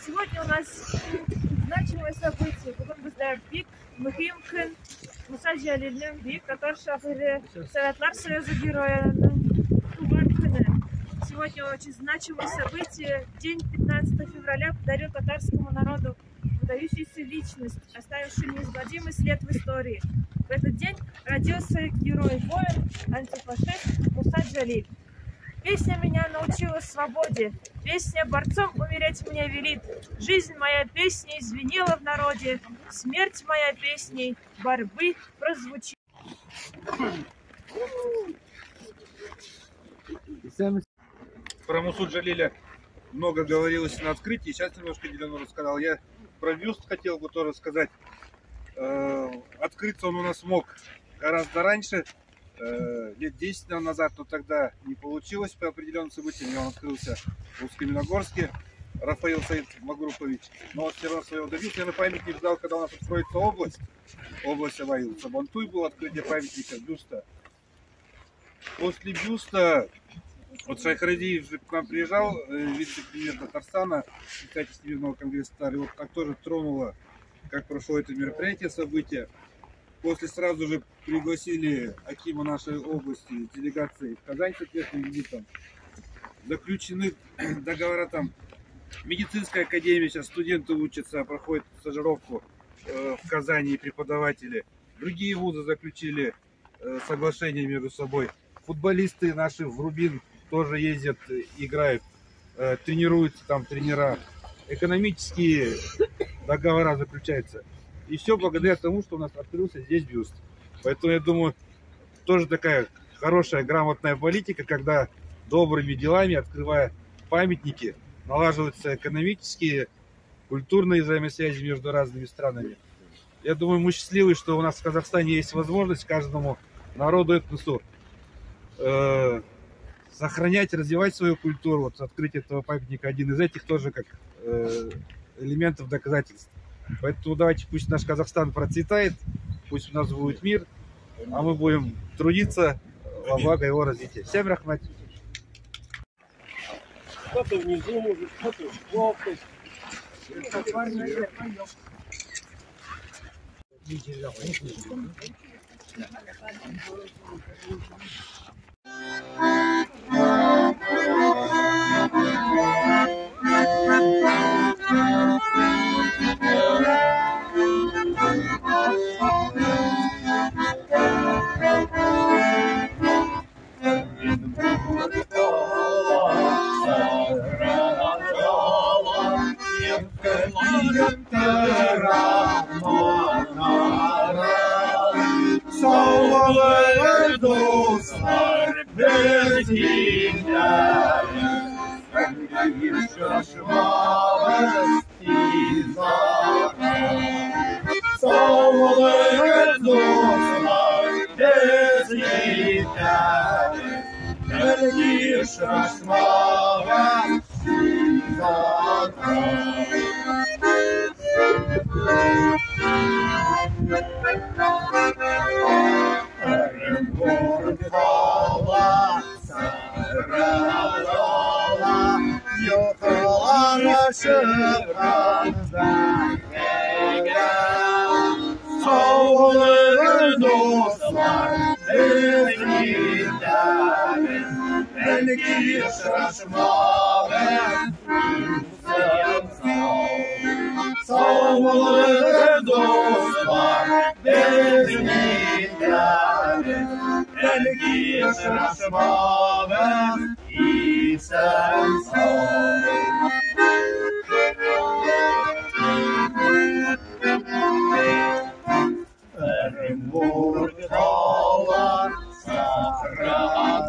Сегодня у нас значимое событие. Бүгін біздер бик мөһим көн. Муса Җәлилнең бик татар шагыйре, Советлар Союзы герояның туган көне. Сегодня очень значимое событие. День 15 февраля подарил татарскому народу выдающуюся личность, оставивший неизгладимый след в истории. В этот день родился герой-воин, антифашист Муса Җәлил. Песня меня научила свободе, песня борцом умереть мне велит. Жизнь моя песней звенела в народе, смерть моя песней борьбы прозвучит. Про Мусу Джалиля много говорилось на открытии, сейчас немножко Делену рассказал. Я про бюст хотел бы тоже сказать. Открыться он у нас мог гораздо раньше, лет 10 назад, но тогда не получилось по определенным событиям. Он открылся в Усть-Каменогорске, Рафаил Саид Магрупович. Но он все равно своего добился. Я на памятник ждал, когда у нас откроется область Аваил. Сабантуй был открытие памятника, бюста. После бюста, вот Шайх Радиев же к нам приезжал, вице-премьер Татарстана, председатель Всемирного конгресса Татар, и вот так тоже тронуло, как прошло это мероприятие, событие. После сразу же пригласили акима нашей области, делегации в Казань с ответственным визитом. Заключены договора там. Медицинская академия, сейчас студенты учатся, проходят стажировку в Казани, преподаватели. Другие вузы заключили соглашение между собой. Футболисты наши в Рубин тоже ездят, играют, тренируются там тренера. Экономические договора заключаются. И все благодаря тому, что у нас открылся здесь бюст. Поэтому я думаю, тоже такая хорошая, грамотная политика, когда добрыми делами, открывая памятники, налаживаются экономические, культурные взаимосвязи между разными странами. Я думаю, мы счастливы, что у нас в Казахстане есть возможность каждому народу, этносу сохранять, развивать свою культуру. Вот открытие этого памятника один из этих тоже как элементов доказательств. Поэтому давайте, пусть наш Казахстан процветает, пусть у нас будет мир, а мы будем трудиться во благо его развития. Всем рахмат. Кто-то внизу может, кто-то в лодке. Yoklar aşık Belki şaşmaven Savunur dostlar Bezmikleri Belki şaşmaven İsen sağ Ermur dağlar Sahra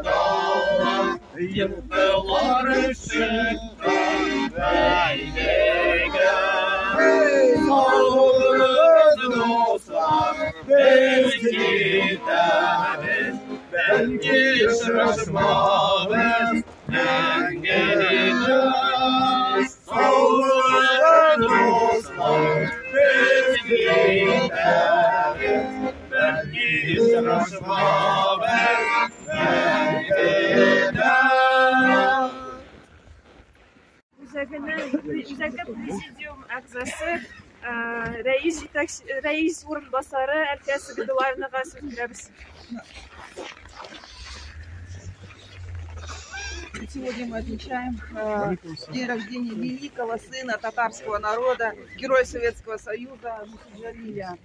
dağlar Yıktılar ışıktan Beylege Sağlık dostlar Belki deriz Belki şaşmamız Engeleceğiz Sağlık dostlar Belki deriz Belki şaşmamız Engeleceğiz Üzerinde Президиум ағзасы рәис орынбасары Әлкәс Гыдылаевнаға сөз береміз. Сегодня мы отмечаем день рождения великого сына татарского народа, героя Советского Союза Мусаджалиля.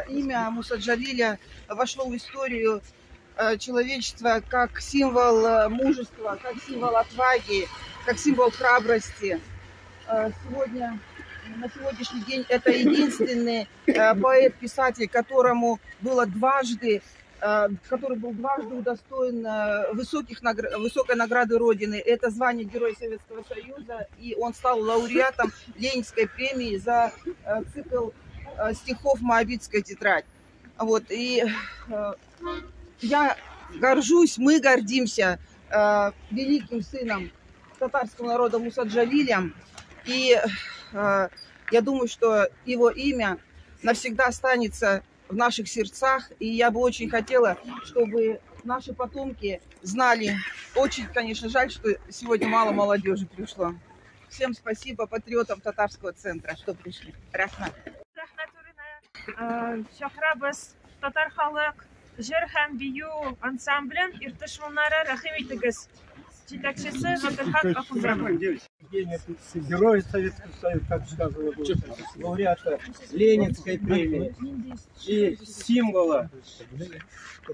Имя Мусаджалиля вошло в историю человечества как символ мужества, как символ отваги, как символ храбрости. Сегодня, на сегодняшний день это единственный поэт-писатель, который был дважды удостоен высокой награды Родины. Это звание Героя Советского Союза, и он стал лауреатом Ленинской премии за цикл стихов «Моабитская тетрадь». Вот, и я горжусь, мы гордимся великим сыном татарского народа Мусаджалилем. И я думаю, что его имя навсегда останется в наших сердцах. И я бы очень хотела, чтобы наши потомки знали. Очень, конечно, жаль, что сегодня мало молодежи пришло. Всем спасибо патриотам татарского центра, что пришли. Рахмат. Татар халық жыр һәм бию ансамблен иртыш мұнары рәхим итегіз. Жетекшісі Батырхат Ахунжанов. Герой Советского Союза, как сказала, лауреата Ленинской премии и символа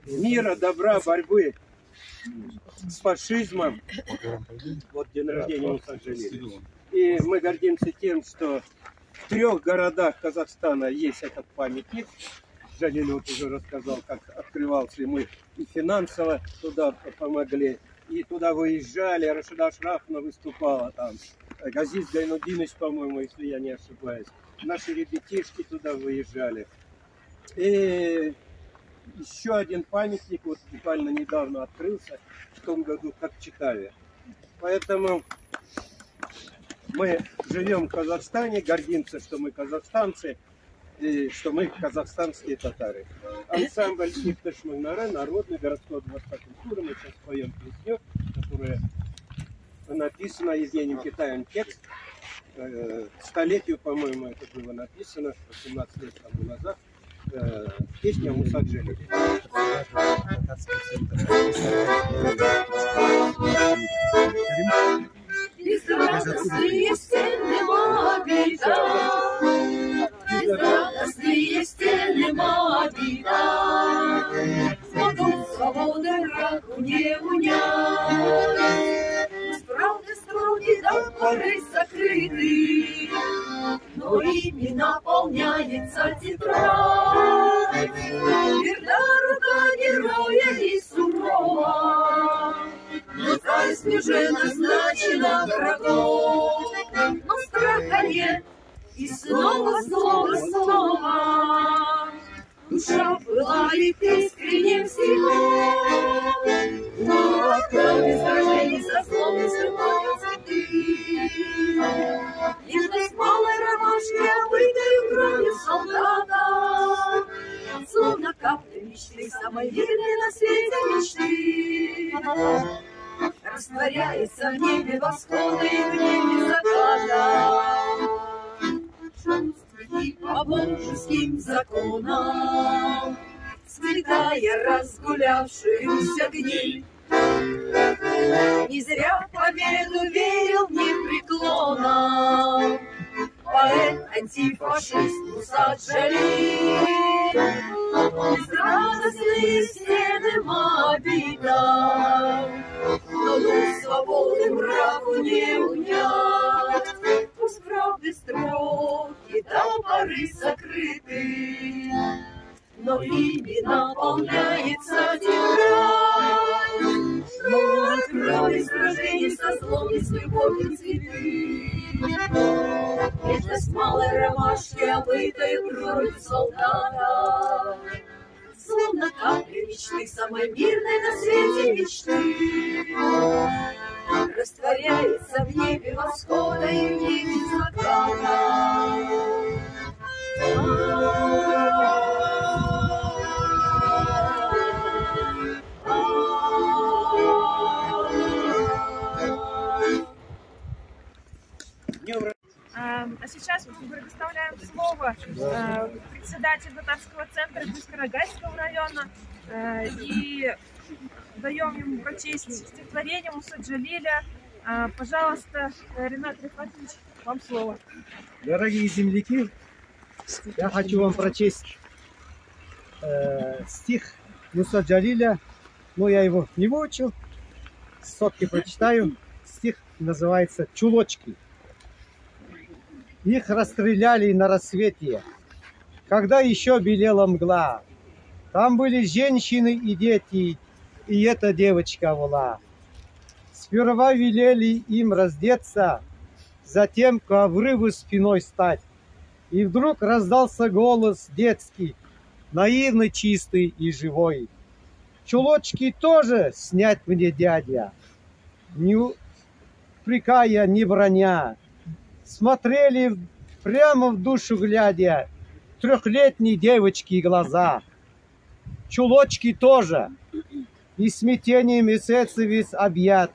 мира, добра, борьбы с фашизмом. Вот день рождения Мусаджалиля. И мы гордимся тем, что в 3 городах Казахстана есть этот памятник. Джалиль вот уже рассказал, как открывался, и мы и финансово туда помогли, и туда выезжали, Рашида Ашрафовна выступала там, Газиз Гайнудинович, по-моему, если я не ошибаюсь. Наши ребятишки туда выезжали. И еще один памятник вот буквально недавно открылся, в том году, как в Читаве. Поэтому мы живем в Казахстане, гордимся, что мы казахстанцы, и что мы казахстанские татары. Ансамбль «Иртыш Мунары», народный городской дворца культуры. Мы сейчас поем песню, которая написана Евгением Китаем, текст. Столетию, по-моему, это было написано, 18 лет тому назад. Песня Мусаджалиля. Безрадостные стены Моабита, безрадостные стены Моабита, смогут свободы раку не унять. Справды строги до поры закрыты, но ими наполняется тетрадь. Верна рука героя и сурова, но казнь уже назначена врагом. Но страха нет, и снова, снова душа пылает искренним стихом. Но от крови сражений со слов не срывают цветы. Нежность малой ромашки, обытою кровью солдата, словно капля мечты, самой верной на свете мечты, растворяется в небе восхода и в небе заката. И по божеским законам, сметая разгулявшуюся гниль, Не зря в победу верил непреклонно. Поэт-антифашист Муса Джалиль. Безрадостные стены Моабита, но дух свободы мраку не унять. Пусть правды строки до поры закрыты, но ими наполняется тетрадь. Но крови сражений со злом и с любовью цветы. Нежность малой ромашки, омытой кровью солдата, словно капли мечты, самой мирной на свете мечты, растворяется в небе восхода и в небе заката. А сейчас мы предоставляем слово председателю татарского центра Буско-Рогайского района и даем ему прочесть стихотворение Мусы Джалиля. Пожалуйста, Ринат Рифатович, вам слово. Дорогие земляки, я хочу вам прочесть стих Мусы Джалиля, но я его не выучил, сотки прочитаю. Стих называется «Чулочки». Их расстреляли на рассвете, когда еще белела мгла. Там были женщины и дети, и эта девочка была. Сперва велели им раздеться, затем к обрыву спиной стать. И вдруг раздался голос детский, наивный, чистый и живой. Чулочки тоже снять мне, дядя, не упрекая, не броня. Смотрели прямо в душу глядя трехлетней девочки глаза. Чулочки тоже, и смятением и сердце весь объят.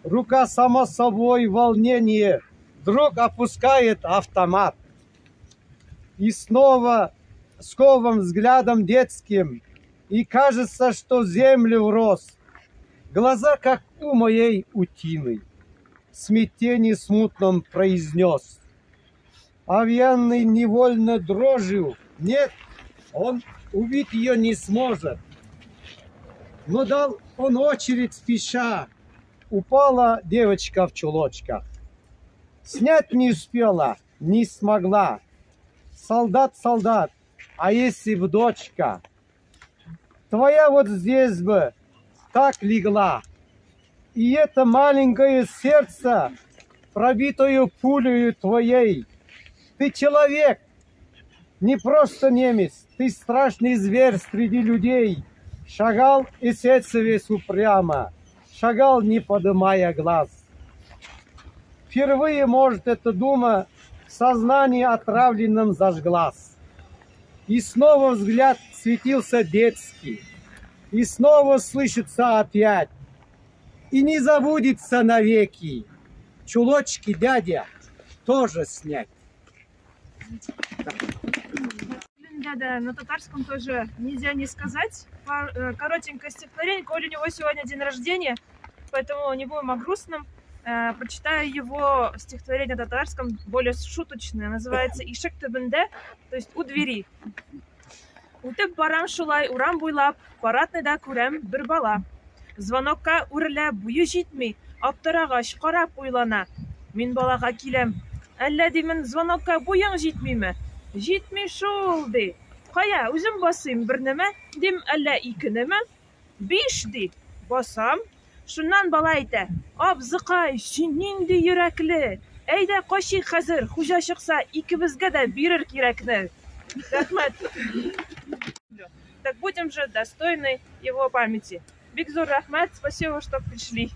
Рука сама собой в волнении вдруг опускает автомат. И снова сковым взглядом детским, и кажется, что в землю врос. Глаза, как у моей утины, в смятении смутном произнес. Овьянный невольно дрожью, нет, он убить ее не сможет. Но дал он очередь спеша, упала девочка в чулочках. Снять не успела, не смогла. Солдат, солдат, а если б дочка, твоя вот здесь бы так легла. И это маленькое сердце, пробитое пулею твоей. Ты человек, не просто немец, ты страшный зверь среди людей. Шагал и сердце весь упрямо, шагал, не подымая глаз. Впервые, может, эта дума сознание отравленным зажглась. И снова взгляд светился детский, и снова слышится опять. И не забудется навеки. Чулочки, дядя, тоже снять. Да, на татарском тоже нельзя не сказать. Коротенькое стихотворение. Коль у него сегодня день рождения, поэтому не будем о грустном. Прочитаю его стихотворение на татарском, более шуточное. Называется «Ишек төбендә», то есть «У двери». Үтеп барам шулай урам буйлап, парадныйда күрәм бер бала. Звонокка үрелә буе җитми, аптырагач карап уйлана. Мин балага киләм. Әллә димен, звонокка буең җитмиме? Җитми шул, ди. Кая, үзем басыйм бер нәмә, дим, әллә ике нәмә? 5 ди. Басам. Шуннан бала әйтә: "Абзыкай, син нинди йөрәкле? Әйдә качыйк хәзер, хуҗа чыкса, икебезгә дә бирер кирәкне." Рәхмәт. Так будем же достойны его памяти. Бик зур рәхмәт, спасибо, что пришли.